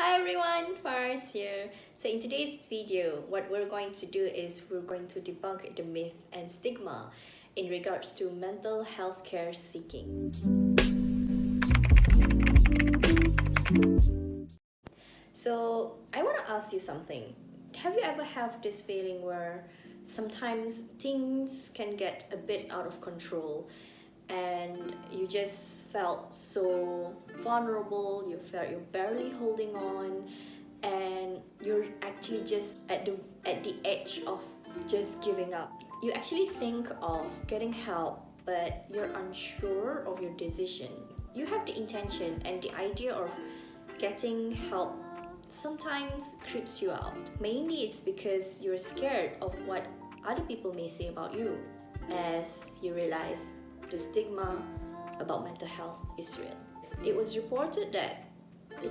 Hi everyone, Fars here. So in today's video, what we're going to do is we're going to debunk the myth and stigma in regards to mental health care seeking. So I want to ask you something. Have you ever have this feeling where sometimes things can get a bit out of control and you just felt so vulnerable, you felt you're barely holding on, and you're actually just at the edge of just giving up. You actually think of getting help, but you're unsure of your decision. You have the intention, and the idea of getting help sometimes creeps you out. Mainly it's because you're scared of what other people may say about you, as you realize the stigma about mental health is real. It was reported that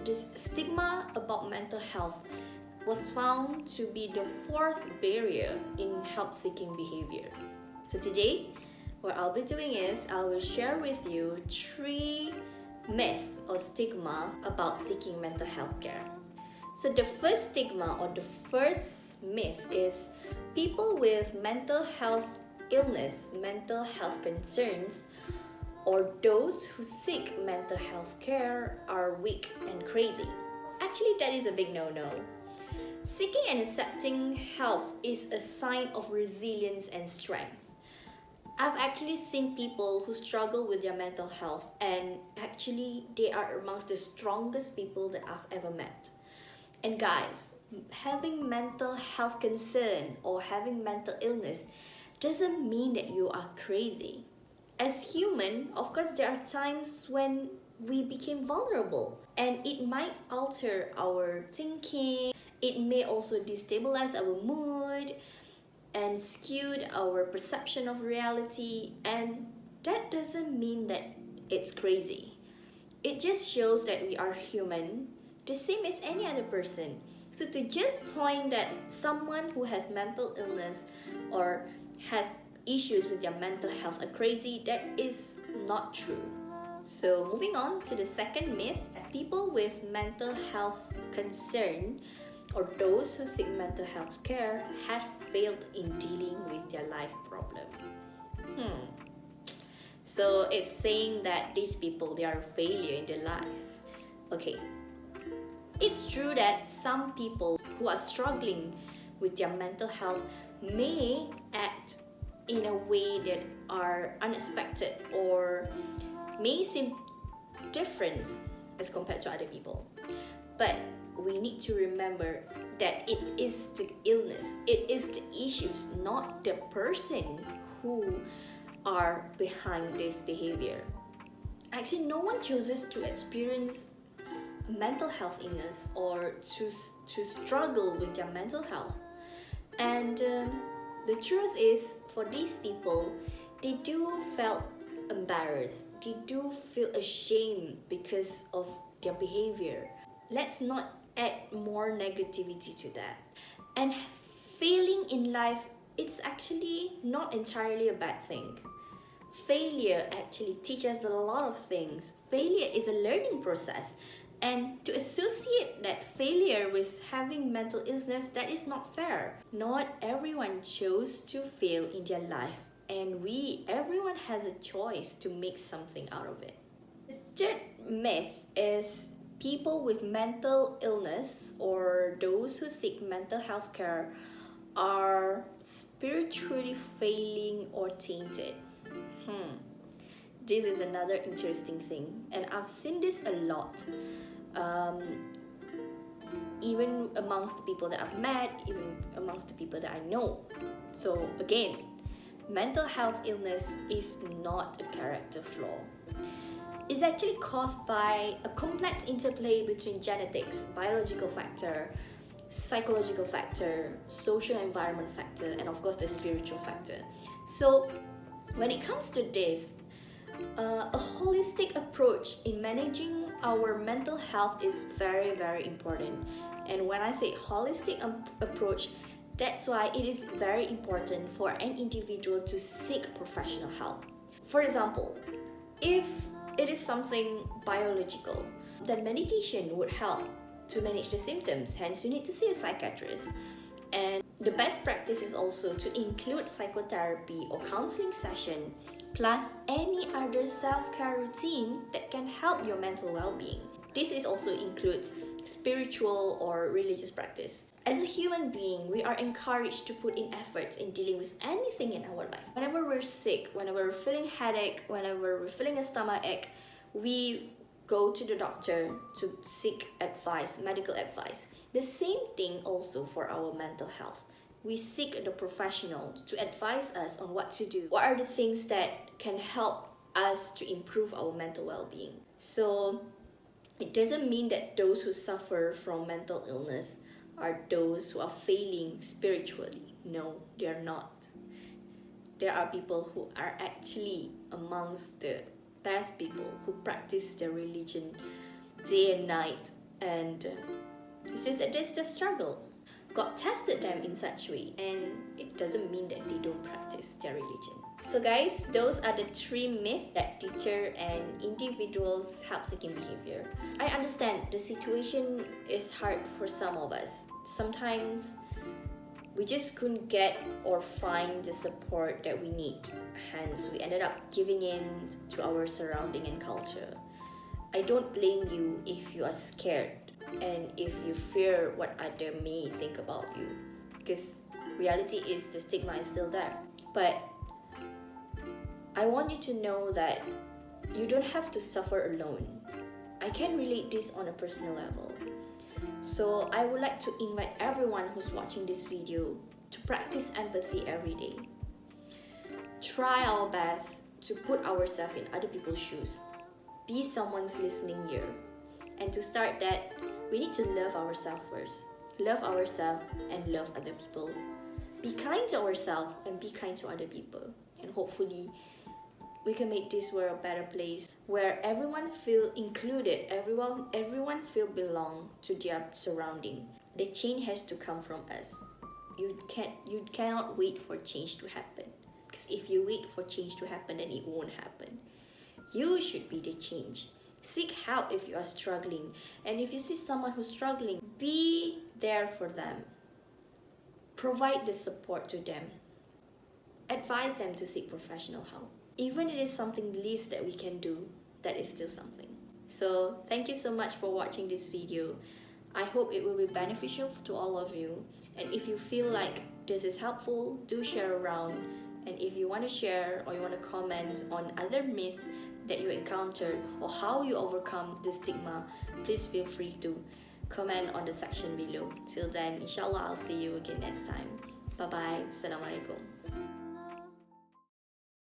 this stigma about mental health was found to be the fourth barrier in help-seeking behavior. So today, what I'll be doing is I will share with you 3 myths or stigma about seeking mental health care. So the first stigma or the first myth is people with mental health illness, mental health concerns, or those who seek mental health care are weak and crazy. Actually, that is a big no-no. Seeking and accepting help is a sign of resilience and strength. I've actually seen people who struggle with their mental health, and actually they are amongst the strongest people that I've ever met. And guys, having mental health concern or having mental illness doesn't mean that you are crazy. As human, of course, there are times when we became vulnerable, and it might alter our thinking. It may also destabilize our mood and skewed our perception of reality, and that doesn't mean that it's crazy. It just shows that we are human, the same as any other person. So to just point that someone who has mental illness or has issues with their mental health are crazy, that is not true. So moving on to the second myth, people with mental health concern or those who seek mental health care have failed in dealing with their life problem. So it's saying that these people, they are a failure in their life. Okay, it's true that some people who are struggling with their mental health may act in a way that are unexpected or may seem different as compared to other people. But we need to remember that it is the illness, it is the issues, not the person who are behind this behavior. Actually, no one chooses to experience mental health illness or to struggle with their mental health. And the truth is, for these people, they do feel embarrassed, they do feel ashamed because of their behavior. Let's not add more negativity to that. And failing in life, it's actually not entirely a bad thing. Failure actually teaches a lot of things. Failure is a learning process. And to associate that failure with having mental illness, that is not fair. Not everyone chose to fail in their life, and everyone has a choice to make something out of it. The third myth is people with mental illness or those who seek mental health care are spiritually failing or tainted. This is another interesting thing, and I've seen this a lot. Even amongst the people that I've met, even amongst the people that I know. So again, mental health illness is not a character flaw. It's actually caused by a complex interplay between genetics, biological factor, psychological factor, social environment factor, and of course the spiritual factor. So when it comes to this, a holistic approach in managing our mental health is very, very important. And when I say holistic approach, that's why it is very important for an individual to seek professional help. For example, if it is something biological, then medication would help to manage the symptoms, hence you need to see a psychiatrist. And the best practice is also to include psychotherapy or counseling session plus any other self-care routine that can help your mental well-being. This is also includes spiritual or religious practice. As a human being, we are encouraged to put in efforts in dealing with anything in our life. Whenever we're sick, whenever we're feeling headache, whenever we're feeling a stomach ache, we go to the doctor to seek advice, medical advice. The same thing also for our mental health. We seek the professional to advise us on what to do. What are the things that can help us to improve our mental well-being? So it doesn't mean that those who suffer from mental illness are those who are failing spiritually. No, they are not. There are people who are actually amongst the best people who practice their religion day and night, and it's just that there's the struggle. God tested them in such a way, and it doesn't mean that they don't practice their religion. So guys, those are the 3 myths that teacher and individuals help seeking behavior. I understand the situation is hard for some of us. Sometimes we just couldn't get or find the support that we need. Hence, we ended up giving in to our surrounding and culture. I don't blame you if you are scared and if you fear what others may think about you, because reality is the stigma is still there. But I want you to know that you don't have to suffer alone. I can relate this on a personal level. So I would like to invite everyone who's watching this video to practice empathy every day. Try our best to put ourselves in other people's shoes. Be someone's listening ear. And to start that, we need to love ourselves first. Love ourselves and love other people. Be kind to ourselves and be kind to other people. And hopefully, we can make this world a better place where everyone feel included, everyone feel belong to their surrounding. The change has to come from us. You cannot wait for change to happen, because if you wait for change to happen, then it won't happen. You should be the change. Seek help if you are struggling, and if you see someone who's struggling, be there for them. Provide the support to them. Advise them to seek professional help. Even if it is something least that we can do, that is still something. So thank you so much for watching this video. I hope it will be beneficial to all of you. And if you feel like this is helpful, do share around. And if you want to share or you want to comment on other myths that you encountered or how you overcome the stigma, please feel free to comment on the section below. Till then, inshallah, I'll see you again next time. Bye bye. Assalamualaikum.